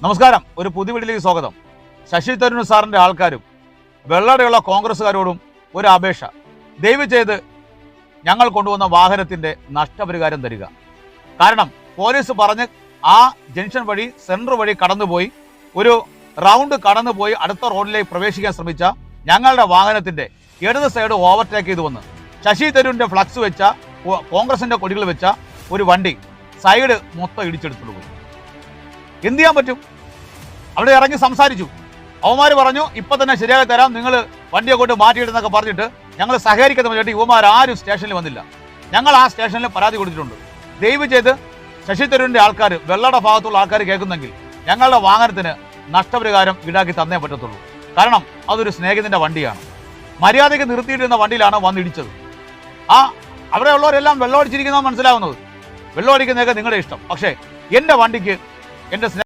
നമസ്കാരം. ഒരു പുതിയ വീഡിയോയിലേക്ക് സ്വാഗതം. ശശി തരൂർ സാറിൻ്റെ ആൾക്കാരും വെള്ളടയുള്ള കോൺഗ്രസ്സുകാരോടും ഒരു അപേക്ഷ. ദയവ് ചെയ്ത് ഞങ്ങൾ കൊണ്ടുവന്ന വാഹനത്തിൻ്റെ നഷ്ടപരിഹാരം തരിക. കാരണം പോലീസ് പറഞ്ഞ് ആ ജംഗ്ഷൻ വഴി സെൻട്രൽ വഴി കടന്നുപോയി ഒരു റൗണ്ട് കടന്നുപോയി അടുത്ത റോഡിലേക്ക് പ്രവേശിക്കാൻ ശ്രമിച്ച ഞങ്ങളുടെ വാഹനത്തിൻ്റെ ഇടത് സൈഡ് ഓവർടേക്ക് ചെയ്തു വന്ന് ശശി തരൂരിൻ്റെ ഫ്ലക്സ് വെച്ച കോൺഗ്രസിൻ്റെ കൊടികൾ വെച്ച ഒരു വണ്ടി സൈഡ് മൊത്തം ഇടിച്ചെടുത്തിട്ട് പോയി. എന്ത് ചെയ്യാൻ പറ്റും? അവിടെ ഇറങ്ങി സംസാരിച്ചു. അവന്മാർ പറഞ്ഞു ഇപ്പം തന്നെ ശരിയാക്കി തരാം, നിങ്ങൾ വണ്ടിയെ കൊണ്ട് മാറ്റിയിടുന്നൊക്കെ പറഞ്ഞിട്ട് ഞങ്ങൾ സഹകരിക്കുന്ന വേണ്ടിയിട്ട് യുവമാർ ആരും സ്റ്റേഷനിൽ വന്നില്ല. ഞങ്ങൾ ആ സ്റ്റേഷനിൽ പരാതി കൊടുത്തിട്ടുണ്ട്. ദയവ് ചെയ്ത് ശശി തരൂരിൻ്റെ ആൾക്കാർ, വെള്ളയുടെ ഭാഗത്തുള്ള ആൾക്കാർ കേൾക്കുന്നെങ്കിൽ ഞങ്ങളുടെ വാഹനത്തിന് നഷ്ടപരിഹാരം ഈടാക്കി തന്നേ പറ്റത്തുള്ളൂ. കാരണം അതൊരു സ്നേഹിതൻ്റെ വണ്ടിയാണ്. മര്യാദയ്ക്ക് നിർത്തിയിട്ടിരുന്ന വണ്ടിയിലാണ് വന്നിടിച്ചത്. അവിടെയുള്ളവരെല്ലാം വെള്ളം അടിച്ചിരിക്കുന്നതാണ് മനസ്സിലാവുന്നത്. വെള്ളം അടിക്കുന്നതൊക്കെ നിങ്ങളുടെ ഇഷ്ടം. പക്ഷേ എൻ്റെ വണ്ടിക്ക് എൻ്റെ